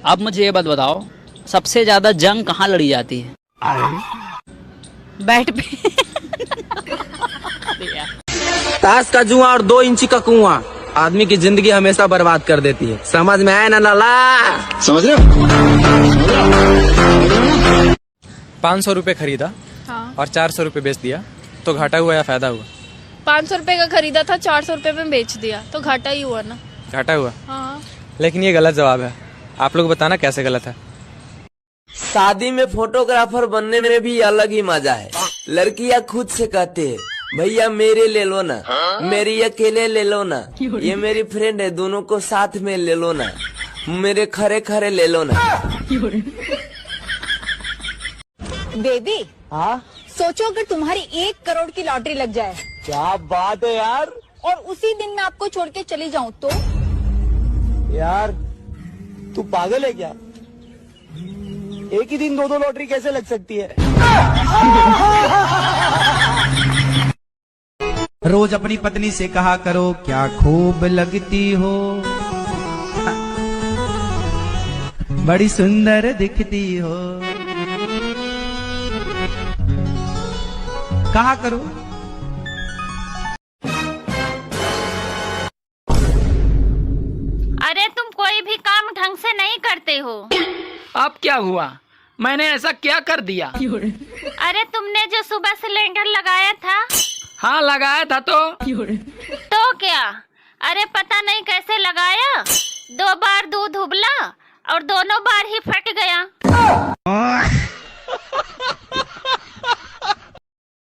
अब मुझे ये बात बताओ, सबसे ज्यादा जंग कहाँ लड़ी जाती है? बैट पे। ताश का जुआ और 2 इंची का कुआं आदमी की जिंदगी हमेशा बर्बाद कर देती है। समझ में आया ना लाला? समझ रहे हो? 500 रुपए खरीदा और 400 रुपए बेच दिया तो घाटा हुआ या फायदा हुआ? 500 रुपए का खरीदा था, 400 रुपए में बेच दिया तो घाटा ही हुआ ना। घाटा हुआ? हाँ। लेकिन ये गलत जवाब है। आप लोग बताना कैसे गलत है। शादी में फोटोग्राफर बनने में भी अलग ही मजा है। लड़कियां खुद से कहते हैं भैया मेरे ले लो ना, मेरी अकेले ले लो ना, ये मेरी फ्रेंड है दोनों को साथ में ले लो ना, मेरे खरे खरे ले लो ना। बेबी, हाँ सोचो अगर तुम्हारी 1 करोड़ की लॉटरी लग जाए। क्या बात है यार। और उसी दिन मैं आपको छोड़ के चली जाऊं तो? यार तू पागल है क्या? एक ही दिन 2 लॉटरी कैसे लग सकती है? रोज अपनी पत्नी से कहा करो क्या खूब लगती हो, बड़ी सुंदर दिखती हो। कहा करो। अरे तुम कोई भी काम ढंग से नहीं करते हो। अब क्या हुआ? मैंने ऐसा क्या कर दिया? अरे तुमने जो सुबह सिलेंडर लगाया था। हाँ लगाया था तो क्या? अरे पता नहीं कैसे लगाया, 2 बार दूध उबला और दोनों बार ही फट गया।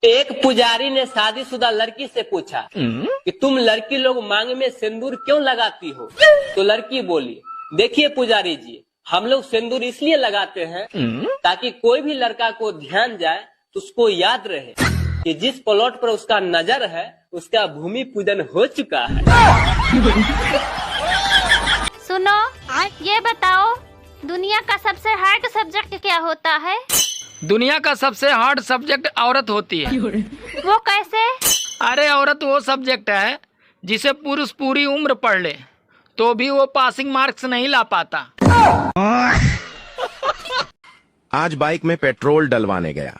एक पुजारी ने शादीशुदा लड़की से पूछा कि तुम लड़की लोग मांग में सिंदूर क्यों लगाती हो? तो लड़की बोली, देखिए पुजारी जी, हम लोग सिंदूर इसलिए लगाते हैं ताकि कोई भी लड़का को ध्यान जाए तो उसको याद रहे कि जिस प्लॉट पर उसका नजर है उसका भूमि पूजन हो चुका है। सुनो, ये बताओ दुनिया का सबसे हार्ड सब्जेक्ट क्या होता है? दुनिया का सबसे हार्ड सब्जेक्ट औरत होती है। वो कैसे? अरे औरत वो सब्जेक्ट है जिसे पुरुष पूरी उम्र पढ़ ले तो भी वो पासिंग मार्क्स नहीं ला पाता। आज बाइक में पेट्रोल डलवाने गया।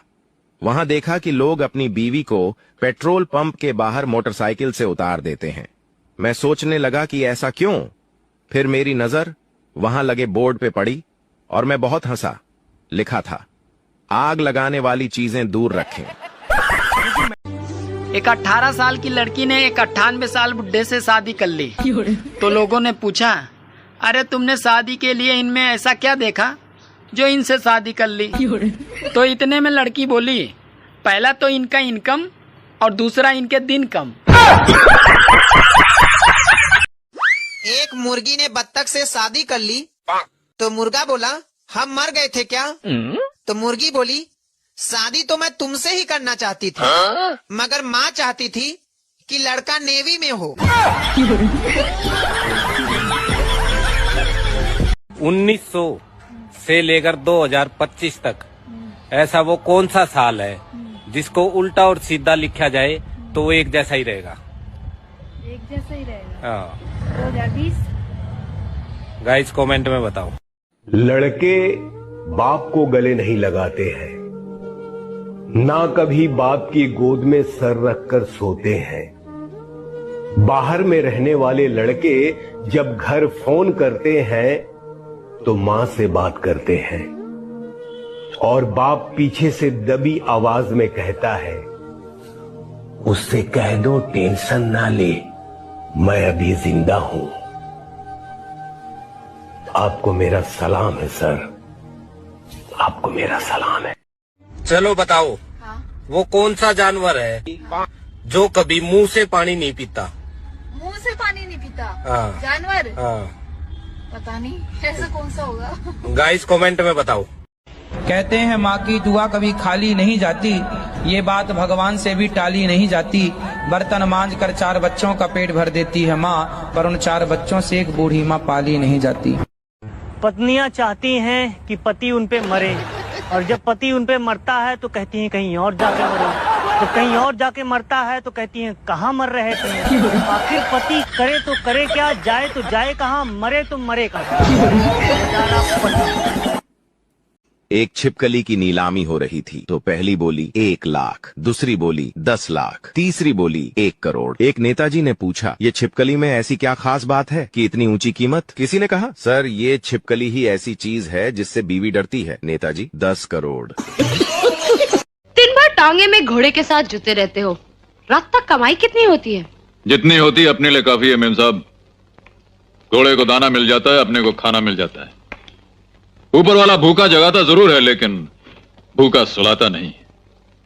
वहां देखा कि लोग अपनी बीवी को पेट्रोल पंप के बाहर मोटरसाइकिल से उतार देते हैं। मैं सोचने लगा कि ऐसा क्यों। फिर मेरी नजर वहां लगे बोर्ड पे पड़ी और मैं बहुत हंसा। लिखा था, आग लगाने वाली चीजें दूर रखें। एक 18 साल की लड़की ने एक 98 साल बुढ़े से शादी कर ली। तो लोगों ने पूछा, अरे तुमने शादी के लिए इनमें ऐसा क्या देखा जो इनसे शादी कर ली? तो इतने में लड़की बोली, पहला तो इनका इनकम और दूसरा इनके दिन कम। एक मुर्गी ने बत्तख से शादी कर ली तो मुर्गा बोला, हम मर गए थे क्या? तो मुर्गी बोली, शादी तो मैं तुमसे ही करना चाहती थी, मगर माँ चाहती थी कि लड़का नेवी में हो। 1900 से लेकर 2025 तक ऐसा वो कौन सा साल है जिसको उल्टा और सीधा लिखा जाए तो वो एक जैसा ही रहेगा? एक जैसा ही रहेगा। हाँ 2020। गाइस कमेंट में बताओ। लड़के बाप को गले नहीं लगाते हैं, ना कभी बाप की गोद में सर रखकर सोते हैं। बाहर में रहने वाले लड़के जब घर फोन करते हैं तो मां से बात करते हैं और बाप पीछे से दबी आवाज में कहता है, उससे कह दो टेंशन ना ले, मैं अभी जिंदा हूं। आपको मेरा सलाम है सर, आपको मेरा सलाम है। चलो बताओ, वो कौन सा जानवर है जो कभी मुंह से पानी नहीं पीता? मुंह से पानी नहीं पीता? हाँ। जानवर? हाँ। पता नहीं, ऐसा कौन सा होगा? गाइस कमेंट में बताओ। कहते हैं माँ की दुआ कभी खाली नहीं जाती, ये बात भगवान से भी टाली नहीं जाती। बर्तन मांज कर 4 बच्चों का पेट भर देती है माँ, पर उन 4 बच्चों से एक बूढ़ी माँ पाली नहीं जाती। पत्नियां चाहती हैं कि पति उन पे मरे, और जब पति उन पे मरता है तो कहती हैं कहीं और जाके मरो, तो कहीं और जाके मरता है तो कहती हैं कहाँ मर रहे थे। आखिर पति करे तो करे क्या, जाए तो जाए कहाँ, मरे तो मरे कहाँ। एक छिपकली की नीलामी हो रही थी तो पहली बोली 1 लाख, दूसरी बोली 10 लाख, तीसरी बोली 1 करोड़। एक नेताजी ने पूछा, ये छिपकली में ऐसी क्या खास बात है कि इतनी ऊंची कीमत? किसी ने कहा, सर ये छिपकली ही ऐसी चीज है जिससे बीवी डरती है। नेताजी, 10 करोड़। दिन भर टांगे में घोड़े के साथ जुते रहते हो, रात तक कमाई कितनी होती है? जितनी होती है अपने लिए काफी है मेम साहब। घोड़े को दाना मिल जाता है, अपने को खाना मिल जाता है। ऊपर वाला भूखा जगाता जरूर है लेकिन भूखा सुलाता नहीं।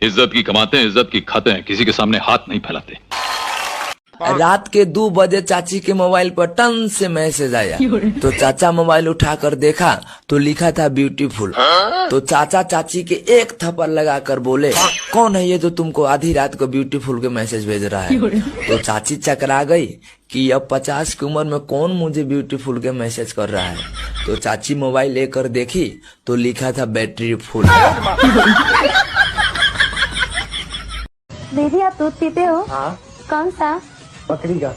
इज्जत की कमाते हैं, इज्जत की खाते हैं, किसी के सामने हाथ नहीं फैलाते। रात के 2 बजे चाची के मोबाइल पर टन से मैसेज आया तो चाचा मोबाइल उठाकर देखा तो लिखा था ब्यूटीफुल। तो चाचा चाची के एक थप्पड़ लगाकर बोले, कौन है ये जो तुमको आधी रात को ब्यूटीफुल के मैसेज भेज रहा है? तो चाची चकरा गई कि अब 50 की उम्र में कौन मुझे ब्यूटीफुल के मैसेज कर रहा है। तो चाची मोबाइल लेकर देखी तो लिखा था बैटरी फुल। दीदी आप दूध पीते हो? हाँ। कौन सा? बकरी का।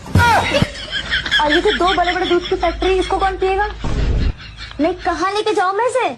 और ये जो 2 बड़े बड़े दूध की फैक्ट्री, इसको कौन पिएगा? नहीं, कहाँ लेके जाओ मैं से?